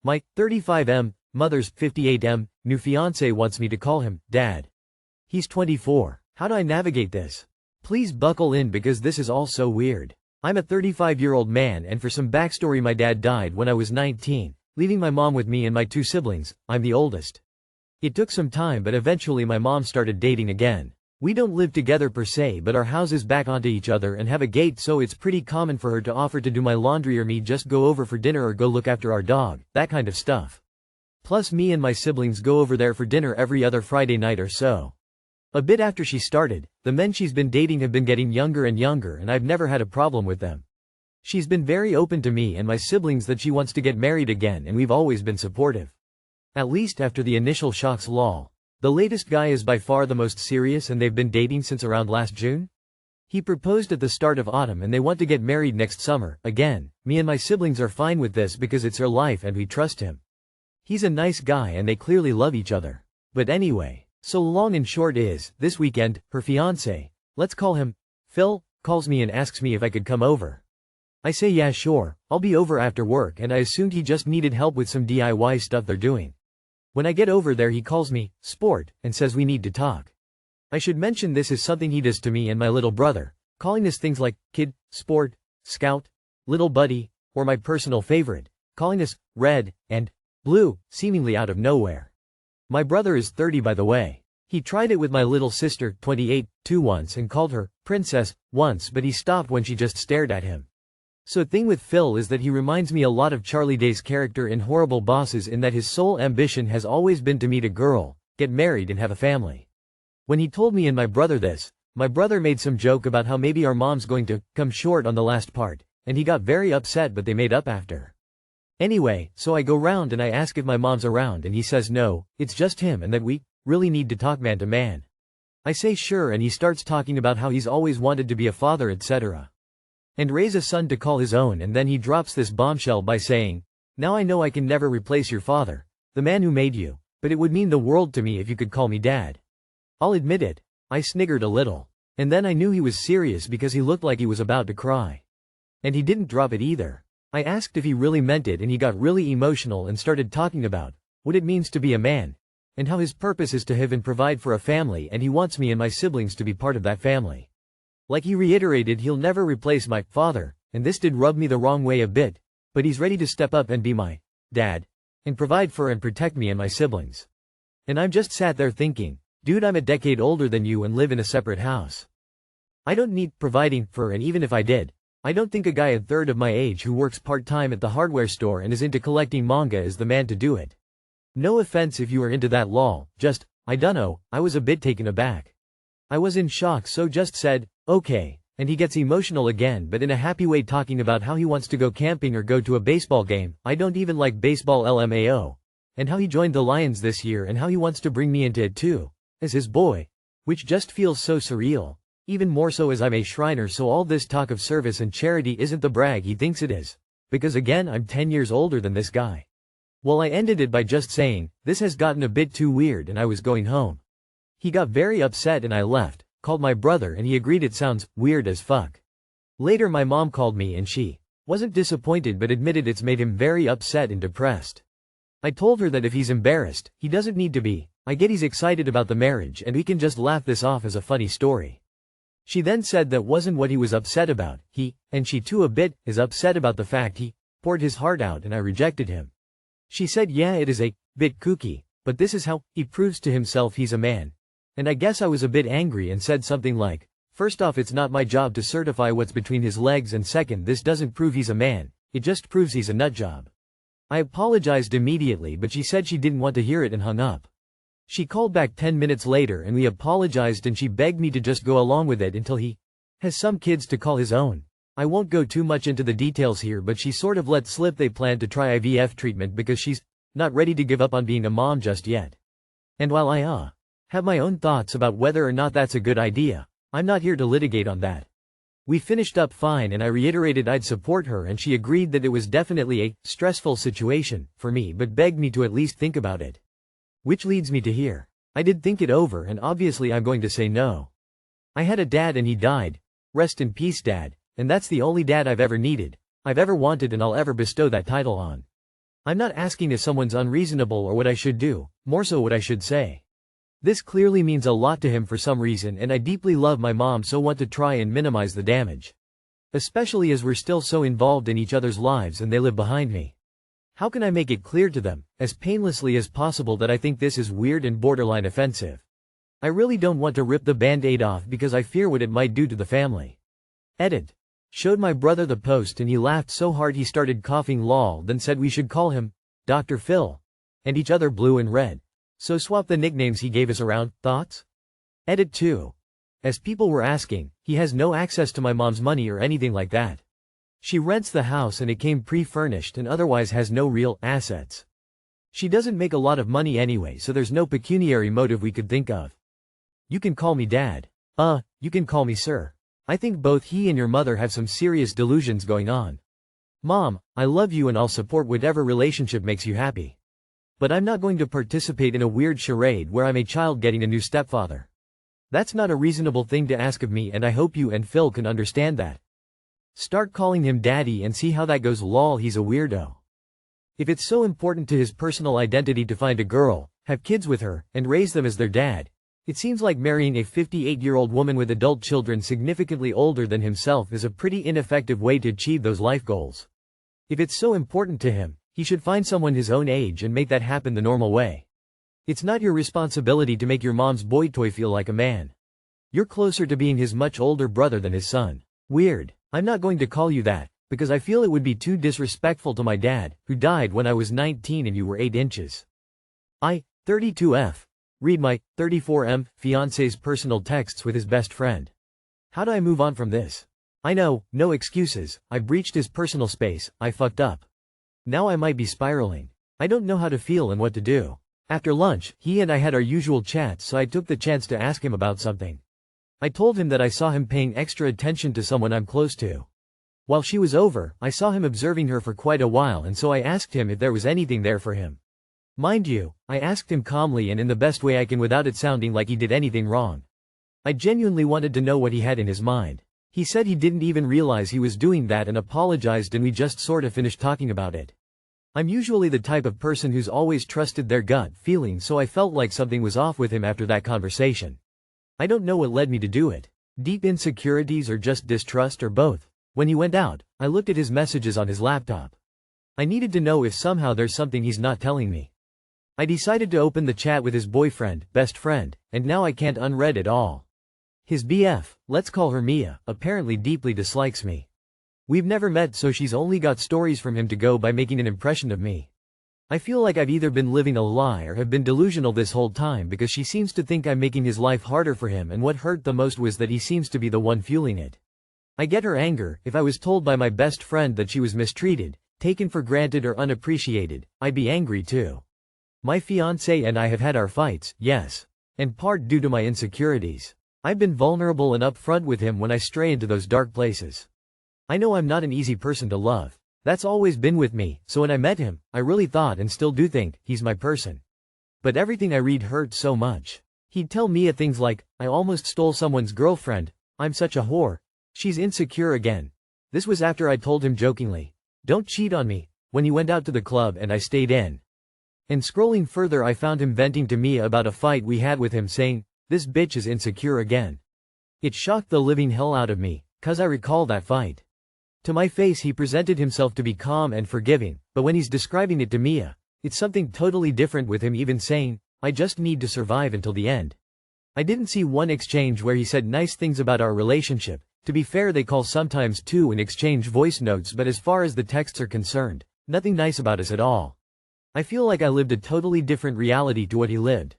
My 35M, mother's 58M, new fiancé wants me to call him Dad. He's 24. How do I navigate this? Please buckle in because this is all so weird. I'm a 35-year-old man, and for some backstory, my dad died when I was 19, leaving my mom with me and my two siblings. I'm the oldest. It took some time, but eventually my mom started dating again. We don't live together per se, but our houses back onto each other and have a gate, so it's pretty common for her to offer to do my laundry or me just go over for dinner or go look after our dog, that kind of stuff. Plus me and my siblings go over there for dinner every other Friday night or so. A bit after she started, the men she's been dating have been getting younger and younger, and I've never had a problem with them. She's been very open to me and my siblings that she wants to get married again, and we've always been supportive. At least after the initial shocks. Lol. The latest guy is by far the most serious, and they've been dating since around last June? He proposed at the start of autumn and they want to get married next summer. Again, me and my siblings are fine with this because it's their life and we trust him. He's a nice guy and they clearly love each other. But anyway, so long and short is, this weekend, her fiancé, let's call him Phil, calls me and asks me if I could come over. I say yeah, sure, I'll be over after work, and I assumed he just needed help with some DIY stuff they're doing. When I get over there he calls me Sport and says we need to talk. I should mention this is something he does to me and my little brother, calling us things like kid, sport, scout, little buddy, or my personal favorite, calling us red and blue, seemingly out of nowhere. My brother is 30, by the way. He tried it with my little sister, 28, too, once, and called her princess once, but he stopped when she just stared at him. So thing with Phil is that he reminds me a lot of Charlie Day's character in Horrible Bosses, in that his sole ambition has always been to meet a girl, get married and have a family. When he told me and my brother this, my brother made some joke about how maybe our mom's going to come short on the last part, and he got very upset, but they made up after. Anyway, so I go round and I ask if my mom's around, and he says no, it's just him and that we really need to talk man to man. I say sure, and he starts talking about how he's always wanted to be a father, etc. and raise a son to call his own, and then he drops this bombshell by saying, now I know I can never replace your father, the man who made you, but it would mean the world to me if you could call me Dad. I'll admit it, I sniggered a little. And then I knew he was serious because he looked like he was about to cry. And he didn't drop it either. I asked if he really meant it, and he got really emotional and started talking about what it means to be a man, and how his purpose is to have and provide for a family, and he wants me and my siblings to be part of that family. Like he reiterated he'll never replace my father, and this did rub me the wrong way a bit, but he's ready to step up and be my dad, and provide for and protect me and my siblings. And I'm just sat there thinking, dude, I'm a decade older than you and live in a separate house. I don't need providing for, and even if I did, I don't think a guy a third of my age who works part-time at the hardware store and is into collecting manga is the man to do it. No offense if you are into that, lol, just, I dunno, I was a bit taken aback. I was in shock, so just said, okay, and he gets emotional again, but in a happy way, talking about how he wants to go camping or go to a baseball game. I don't even like baseball, LMAO. And how he joined the Lions this year and how he wants to bring me into it too, as his boy. Which just feels so surreal. Even more so as I'm a Shriner, so all this talk of service and charity isn't the brag he thinks it is. Because again, I'm 10 years older than this guy. Well, I ended it by just saying, this has gotten a bit too weird, and I was going home. He got very upset and I left, called my brother, and he agreed it sounds weird as fuck. Later my mom called me and she wasn't disappointed but admitted it's made him very upset and depressed. I told her that if he's embarrassed, he doesn't need to be. I get he's excited about the marriage and we can just laugh this off as a funny story. She then said that wasn't what he was upset about. He, and she too a bit, is upset about the fact he poured his heart out and I rejected him. She said yeah, it is a bit kooky, but this is how he proves to himself he's a man. And I guess I was a bit angry and said something like, first off, it's not my job to certify what's between his legs, and second, this doesn't prove he's a man, it just proves he's a nutjob. I apologized immediately, but she said she didn't want to hear it and hung up. She called back 10 minutes later and we apologized, and she begged me to just go along with it until he has some kids to call his own. I won't go too much into the details here, but she sort of let slip they plan to try IVF treatment because she's not ready to give up on being a mom just yet. And while I have my own thoughts about whether or not that's a good idea, I'm not here to litigate on that. We finished up fine and I reiterated I'd support her, and she agreed that it was definitely a stressful situation for me but begged me to at least think about it. Which leads me to here. I did think it over, and obviously I'm going to say no. I had a dad and he died. Rest in peace, Dad. And that's the only dad I've ever needed, I've ever wanted, and I'll ever bestow that title on. I'm not asking if someone's unreasonable or what I should do, more so what I should say. This clearly means a lot to him for some reason, and I deeply love my mom, so want to try and minimize the damage. Especially as we're still so involved in each other's lives and they live behind me. How can I make it clear to them, as painlessly as possible, that I think this is weird and borderline offensive? I really don't want to rip the band-aid off because I fear what it might do to the family. Edit. Showed my brother the post and he laughed so hard he started coughing lol, then said we should call him Dr. Phil. And each other blue and red. So swap the nicknames he gave us around. Thoughts? Edit 2. As people were asking, he has no access to my mom's money or anything like that. She rents the house and it came pre-furnished and otherwise has no real assets. She doesn't make a lot of money anyway, so there's no pecuniary motive we could think of. You can call me Dad. You can call me Sir. I think both he and your mother have some serious delusions going on. Mom, I love you and I'll support whatever relationship makes you happy. But I'm not going to participate in a weird charade where I'm a child getting a new stepfather. That's not a reasonable thing to ask of me, and I hope you and Phil can understand that. Start calling him Daddy and see how that goes. Lol, he's a weirdo. If it's so important to his personal identity to find a girl, have kids with her, and raise them as their dad, it seems like marrying a 58-year-old woman with adult children significantly older than himself is a pretty ineffective way to achieve those life goals. If it's so important to him, he should find someone his own age and make that happen the normal way. It's not your responsibility to make your mom's boy toy feel like a man. You're closer to being his much older brother than his son. Weird. I'm not going to call you that, because I feel it would be too disrespectful to my dad, who died when I was 19 and you were 8 inches. 32F. Read my 34M fiancé's personal texts with his best friend. How do I move on from this? I know, no excuses, I breached his personal space, I fucked up. Now I might be spiraling. I don't know how to feel and what to do. After lunch, he and I had our usual chats, so I took the chance to ask him about something. I told him that I saw him paying extra attention to someone I'm close to. While she was over, I saw him observing her for quite a while, and so I asked him if there was anything there for him. Mind you, I asked him calmly and in the best way I can without it sounding like he did anything wrong. I genuinely wanted to know what he had in his mind. He said he didn't even realize he was doing that and apologized, and we just sort of finished talking about it. I'm usually the type of person who's always trusted their gut feeling, so I felt like something was off with him after that conversation. I don't know what led me to do it. Deep insecurities or just distrust or both. When he went out, I looked at his messages on his laptop. I needed to know if somehow there's something he's not telling me. I decided to open the chat with his boyfriend, best friend, and now I can't unread it all. His BF, let's call her Mia, apparently deeply dislikes me. We've never met, so she's only got stories from him to go by, making an impression of me. I feel like I've either been living a lie or have been delusional this whole time, because she seems to think I'm making his life harder for him, and what hurt the most was that he seems to be the one fueling it. I get her anger. If I was told by my best friend that she was mistreated, taken for granted or unappreciated, I'd be angry too. My fiancé and I have had our fights, yes. And part due to my insecurities. I've been vulnerable and upfront with him when I stray into those dark places. I know I'm not an easy person to love. That's always been with me, so when I met him, I really thought and still do think he's my person. But everything I read hurt so much. He'd tell Mia things like, I almost stole someone's girlfriend, I'm such a whore, she's insecure again. This was after I told him jokingly, don't cheat on me, when he went out to the club and I stayed in. And scrolling further, I found him venting to Mia about a fight we had with him, saying, this bitch is insecure again. It shocked the living hell out of me, 'cause I recall that fight. To my face he presented himself to be calm and forgiving, but when he's describing it to Mia, it's something totally different, with him even saying, I just need to survive until the end. I didn't see one exchange where he said nice things about our relationship. To be fair, they call sometimes too and exchange voice notes, but as far as the texts are concerned, nothing nice about us at all. I feel like I lived a totally different reality to what he lived.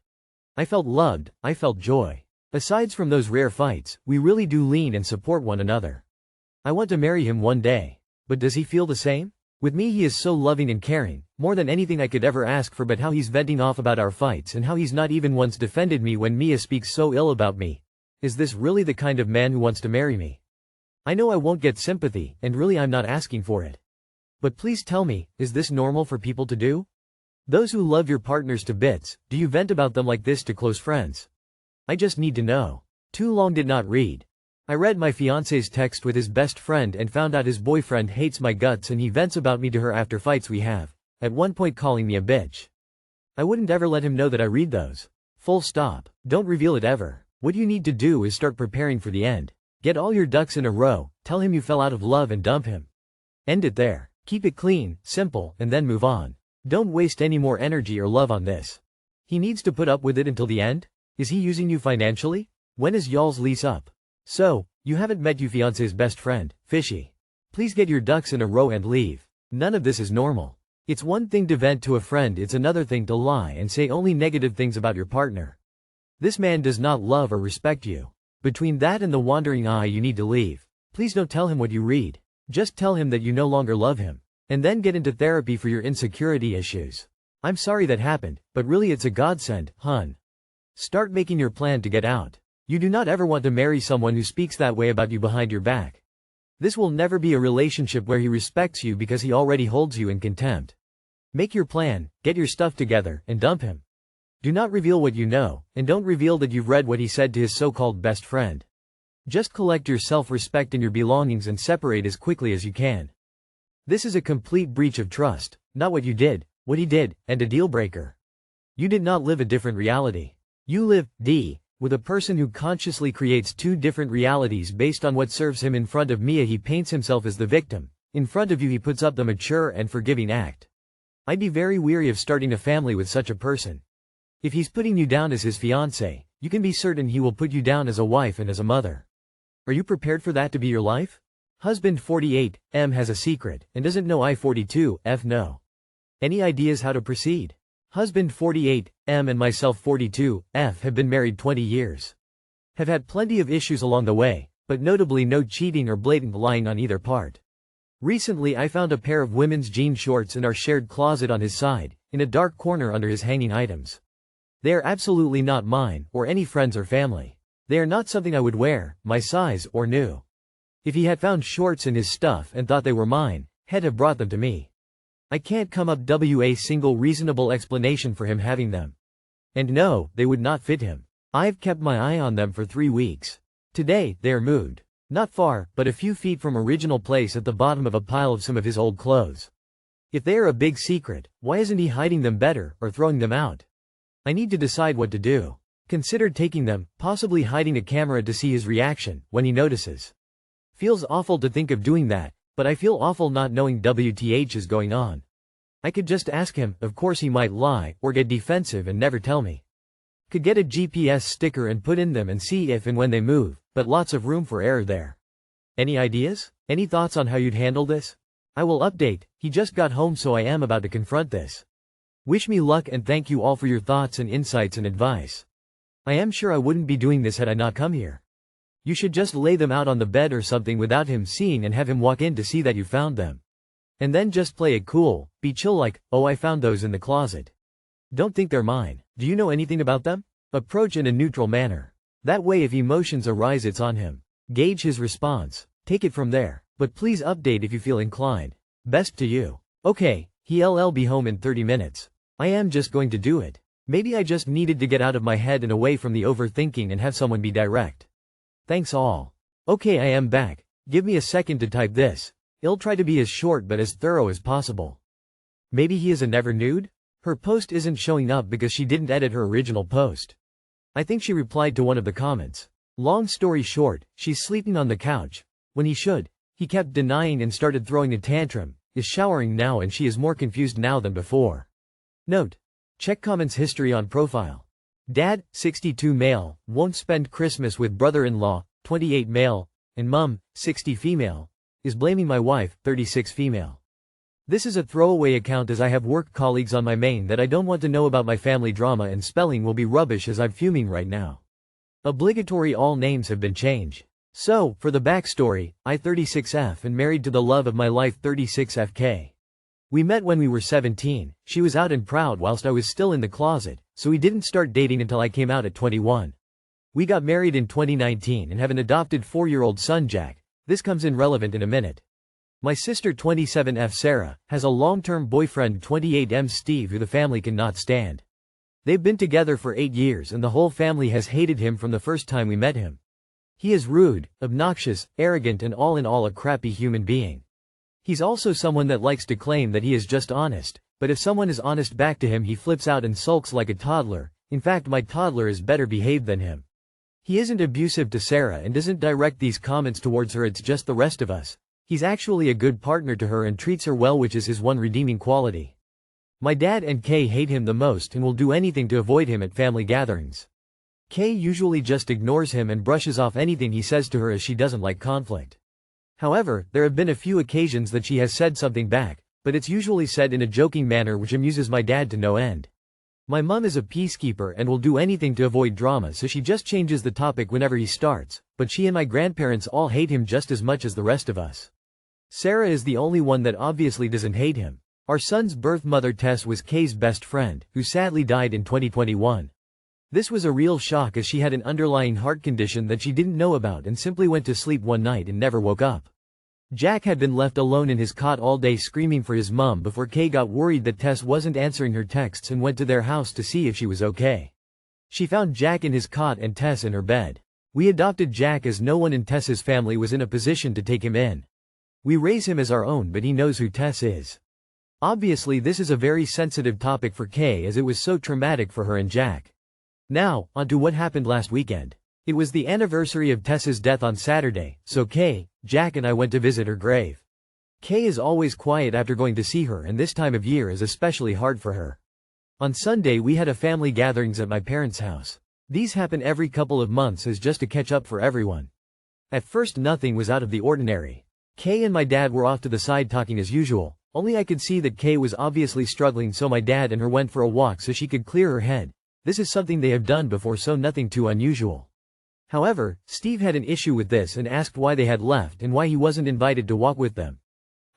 I felt loved, I felt joy. Aside from those rare fights, we really do lean and support one another. I want to marry him one day. But does he feel the same? With me he is so loving and caring, more than anything I could ever ask for, but how he's venting off about our fights and how he's not even once defended me when Mia speaks so ill about me. Is this really the kind of man who wants to marry me? I know I won't get sympathy, and really I'm not asking for it. But please tell me, is this normal for people to do? Those who love your partners to bits, do you vent about them like this to close friends? I just need to know. Too long did not read. I read my fiancé's text with his best friend and found out his boyfriend hates my guts and he vents about me to her after fights we have. at one point calling me a bitch. I wouldn't ever let him know that I read those. Full stop. Don't reveal it ever. What you need to do is start preparing for the end. Get all your ducks in a row, tell him you fell out of love and dump him. End it there. Keep it clean, simple, and then move on. Don't waste any more energy or love on this. He needs to put up with it until the end? Is he using you financially? When is y'all's lease up? So, you haven't met your fiancé's best friend. Fishy. Please get your ducks in a row and leave. None of this is normal. It's one thing to vent to a friend, it's another thing to lie and say only negative things about your partner. This man does not love or respect you. Between that and the wandering eye, you need to leave. Please don't tell him what you read. Just tell him that you no longer love him. And then get into therapy for your insecurity issues. I'm sorry that happened, but really it's a godsend, hun. Start making your plan to get out. You do not ever want to marry someone who speaks that way about you behind your back. This will never be a relationship where he respects you because he already holds you in contempt. Make your plan, get your stuff together, and dump him. Do not reveal what you know, and don't reveal that you've read what he said to his so-called best friend. Just collect your self-respect and your belongings and separate as quickly as you can. This is a complete breach of trust, not what you did, what he did, and a deal breaker. You did not live a different reality. You live, with a person who consciously creates two different realities based on what serves him. In front of Mia he paints himself as the victim, in front of you he puts up the mature and forgiving act. I'd be very weary of starting a family with such a person. If he's putting you down as his fiancé, you can be certain he will put you down as a wife and as a mother. Are you prepared for that to be your life? Husband 48M has a secret, and doesn't know I 42F know. Any ideas how to proceed? Husband 48M and myself 42F have been married 20 years. Have had plenty of issues along the way, but notably no cheating or blatant lying on either part. Recently I found a pair of women's jean shorts in our shared closet on his side, in a dark corner under his hanging items. They are absolutely not mine, or any friends or family. They are not something I would wear, my size, or new. If he had found shorts in his stuff and thought they were mine, he'd have brought them to me. I can't come up with a single reasonable explanation for him having them. And no, they would not fit him. I've kept my eye on them for 3 weeks. Today, they are moved. Not far, but a few feet from original place at the bottom of a pile of some of his old clothes. If they are a big secret, why isn't he hiding them better, or throwing them out? I need to decide what to do. Considered taking them, possibly hiding a camera to see his reaction, when he notices. Feels awful to think of doing that, but I feel awful not knowing WTH is going on. I could just ask him, of course he might lie, or get defensive and never tell me. Could get a GPS sticker and put in them and see if and when they move, but lots of room for error there. Any ideas? Any thoughts on how you'd handle this? I will update, he just got home so I am about to confront this. Wish me luck and thank you all for your thoughts and insights and advice. I am sure I wouldn't be doing this had I not come here. You should just lay them out on the bed or something without him seeing and have him walk in to see that you found them. And then just play it cool, be chill like, oh I found those in the closet. Don't think they're mine. Do you know anything about them? Approach in a neutral manner. That way if emotions arise it's on him. Gauge his response. Take it from there. But please update if you feel inclined. Best to you. Okay, he'll be home in 30 minutes. I am just going to do it. Maybe I just needed to get out of my head and away from the overthinking and have someone be direct. Thanks all. Okay, I am back. Give me a second to type this. I'll try to be as short but as thorough as possible. Maybe he is a never nude? Her post isn't showing up because she didn't edit her original post. I think she replied to one of the comments. Long story short, she's sleeping on the couch. When he should. He kept denying and started throwing a tantrum, is showering now and she is more confused now than before. Note. Check comments history on profile. Dad, 62 male, won't spend Christmas with brother-in-law, 28 male, and mum, 60 female, is blaming my wife, 36 female. This is a throwaway account as I have work colleagues on my main that I don't want to know about my family drama and spelling will be rubbish as I'm fuming right now. Obligatory all names have been changed. So, for the backstory, I 36F and married to the love of my life 36FK. We met when we were 17, she was out and proud whilst I was still in the closet, so we didn't start dating until I came out at 21. We got married in 2019 and have an adopted 4-year-old son Jack. This comes in relevant in a minute. My sister 27F Sarah has a long-term boyfriend 28M Steve who the family cannot stand. They've been together for 8 years and the whole family has hated him from the first time we met him. He is rude, obnoxious, arrogant and all in all a crappy human being. He's also someone that likes to claim that he is just honest, But if someone is honest back to him, he flips out and sulks like a toddler. In fact, my toddler is better behaved than him. He isn't abusive to Sarah and doesn't direct these comments towards her, it's just the rest of us. He's actually a good partner to her and treats her well, which is his one redeeming quality. My dad and Kay hate him the most and will do anything to avoid him at family gatherings. Kay usually just ignores him and brushes off anything he says to her as she doesn't like conflict. However, there have been a few occasions that she has said something back, but it's usually said in a joking manner which amuses my dad to no end. My mum is a peacekeeper and will do anything to avoid drama, so she just changes the topic whenever he starts, but she and my grandparents all hate him just as much as the rest of us. Sarah is the only one that obviously doesn't hate him. Our son's birth mother Tess was Kay's best friend, who sadly died in 2021. This was a real shock as she had an underlying heart condition that she didn't know about and simply went to sleep one night and never woke up. Jack had been left alone in his cot all day screaming for his mum before Kay got worried that Tess wasn't answering her texts and went to their house to see if she was okay. She found Jack in his cot and Tess in her bed. We adopted Jack as no one in Tess's family was in a position to take him in. We raise him as our own, but he knows who Tess is. Obviously this is a very sensitive topic for Kay as it was so traumatic for her and Jack. Now, on to what happened last weekend. It was the anniversary of Tess's death on Saturday, so Kay, Jack and I went to visit her grave. Kay is always quiet after going to see her, and this time of year is especially hard for her. On Sunday we had a family gatherings at my parents' house. These happen every couple of months as just to catch up for everyone. At first nothing was out of the ordinary. Kay and my dad were off to the side talking as usual, only I could see that Kay was obviously struggling, so my dad and her went for a walk so she could clear her head. This is something they have done before, so nothing too unusual. However, Steve had an issue with this and asked why they had left and why he wasn't invited to walk with them.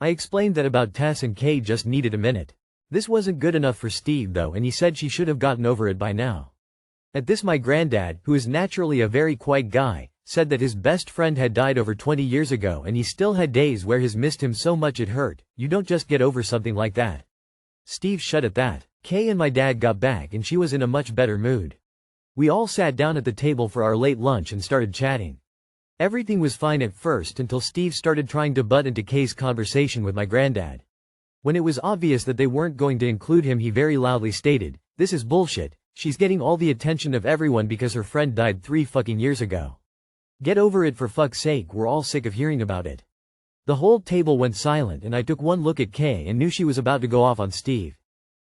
I explained that about Tess and Kay just needed a minute. This wasn't good enough for Steve though, and he said she should have gotten over it by now. At this my granddad, who is naturally a very quiet guy, said that his best friend had died over 20 years ago and he still had days where he's missed him so much it hurt. You don't just get over something like that. Steve shut at that. Kay and my dad got back and she was in a much better mood. We all sat down at the table for our late lunch and started chatting. Everything was fine at first until Steve started trying to butt into Kay's conversation with my granddad. When it was obvious that they weren't going to include him, he very loudly stated, "This is bullshit. She's getting all the attention of everyone because her friend died 3 fucking years ago. Get over it for fuck's sake, we're all sick of hearing about it." The whole table went silent and I took one look at Kay and knew she was about to go off on Steve.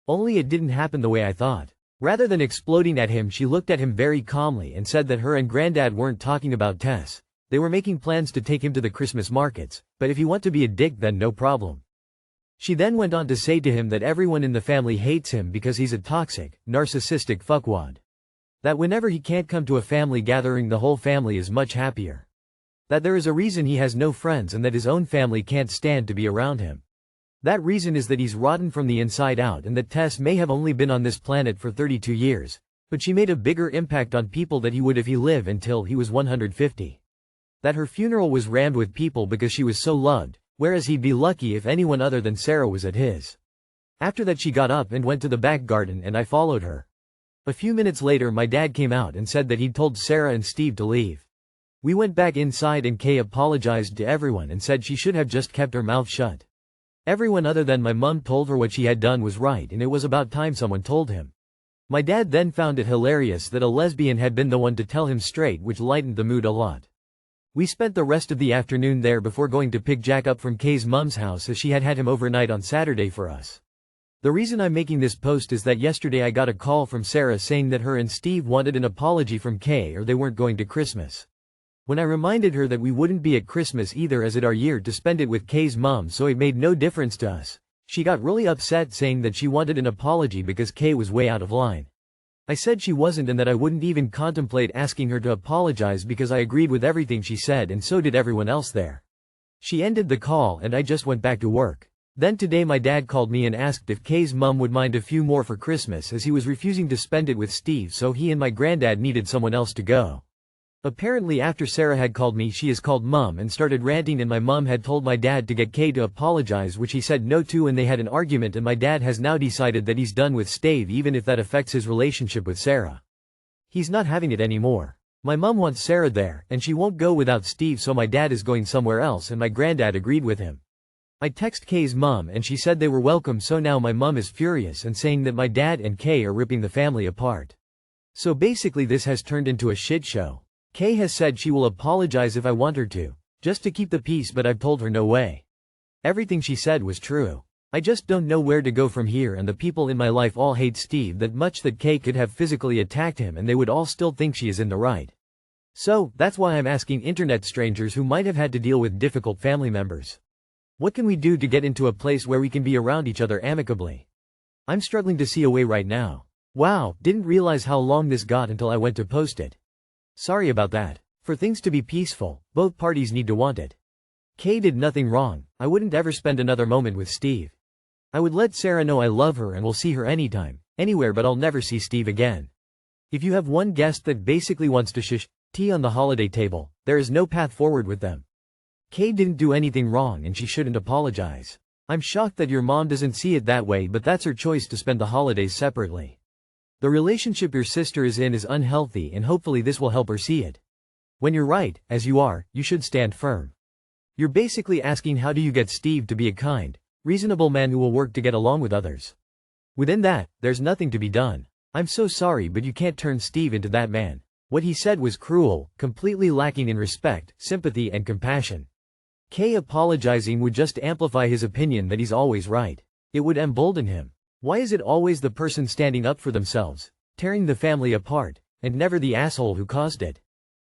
Only it didn't happen the way I thought. Rather than exploding at him, she looked at him very calmly and said that her and granddad weren't talking about Tess. They were making plans to take him to the Christmas markets, but if you want to be a dick then no problem. She then went on to say to him that everyone in the family hates him because he's a toxic, narcissistic fuckwad. That whenever he can't come to a family gathering the whole family is much happier. That there is a reason he has no friends and that his own family can't stand to be around him. That reason is that he's rotten from the inside out and that Tess may have only been on this planet for 32 years, but she made a bigger impact on people than he would if he lived until he was 150. That her funeral was rammed with people because she was so loved, whereas he'd be lucky if anyone other than Sarah was at his. After that she got up and went to the back garden and I followed her. A few minutes later my dad came out and said that he'd told Sarah and Steve to leave. We went back inside and Kay apologized to everyone and said she should have just kept her mouth shut. Everyone other than my mum told her what she had done was right and it was about time someone told him. My dad then found it hilarious that a lesbian had been the one to tell him straight, which lightened the mood a lot. We spent the rest of the afternoon there before going to pick Jack up from Kay's mum's house as she had had him overnight on Saturday for us. The reason I'm making this post is that yesterday I got a call from Sarah saying that her and Steve wanted an apology from Kay or they weren't going to Christmas. When I reminded her that we wouldn't be at Christmas either as it our year to spend it with Kay's mum, so it made no difference to us, she got really upset saying that she wanted an apology because Kay was way out of line. I said she wasn't and that I wouldn't even contemplate asking her to apologize because I agreed with everything she said and so did everyone else there. She ended the call and I just went back to work. Then today my dad called me and asked if Kay's mum would mind a few more for Christmas as he was refusing to spend it with Steve, so he and my granddad needed someone else to go. Apparently after Sarah had called me she has called mum and started ranting and my mum had told my dad to get Kay to apologize, which he said no to, and they had an argument and my dad has now decided that he's done with Steve even if that affects his relationship with Sarah. He's not having it anymore. My mum wants Sarah there and she won't go without Steve, so my dad is going somewhere else and my granddad agreed with him. I text Kay's mom and she said they were welcome, so now my mom is furious and saying that my dad and Kay are ripping the family apart. So basically this has turned into a shit show. Kay has said she will apologize if I want her to, just to keep the peace, but I've told her no way. Everything she said was true. I just don't know where to go from here, and the people in my life all hate Steve that much that Kay could have physically attacked him and they would all still think she is in the right. So, that's why I'm asking internet strangers who might have had to deal with difficult family members. What can we do to get into a place where we can be around each other amicably? I'm struggling to see a way right now. Wow, didn't realize how long this got until I went to post it. Sorry about that. For things to be peaceful, both parties need to want it. Kay did nothing wrong. I wouldn't ever spend another moment with Steve. I would let Sarah know I love her and will see her anytime, anywhere, but I'll never see Steve again. If you have one guest that basically wants to shush tea on the holiday table, there is no path forward with them. Kay didn't do anything wrong and she shouldn't apologize. I'm shocked that your mom doesn't see it that way, but that's her choice to spend the holidays separately. The relationship your sister is in is unhealthy and hopefully this will help her see it. When you're right, as you are, you should stand firm. You're basically asking how do you get Steve to be a kind, reasonable man who will work to get along with others. Within that, there's nothing to be done. I'm so sorry, but you can't turn Steve into that man. What he said was cruel, completely lacking in respect, sympathy and compassion. Kay apologizing would just amplify his opinion that he's always right. It would embolden him. Why is it always the person standing up for themselves, tearing the family apart, and never the asshole who caused it?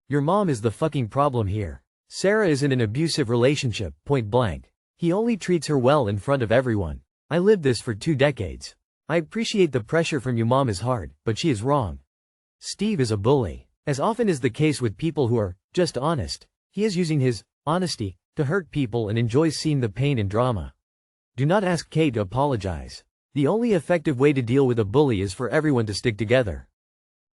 Your mom is the fucking problem here. Sarah is in an abusive relationship, point blank. He only treats her well in front of everyone. I lived this for 2 decades. I appreciate the pressure from you, mom is hard, but she is wrong. Steve is a bully. As often is the case with people who are just honest, he is using his honesty to hurt people and enjoys seeing the pain and drama. Do not ask Kay to apologize. The only effective way to deal with a bully is for everyone to stick together.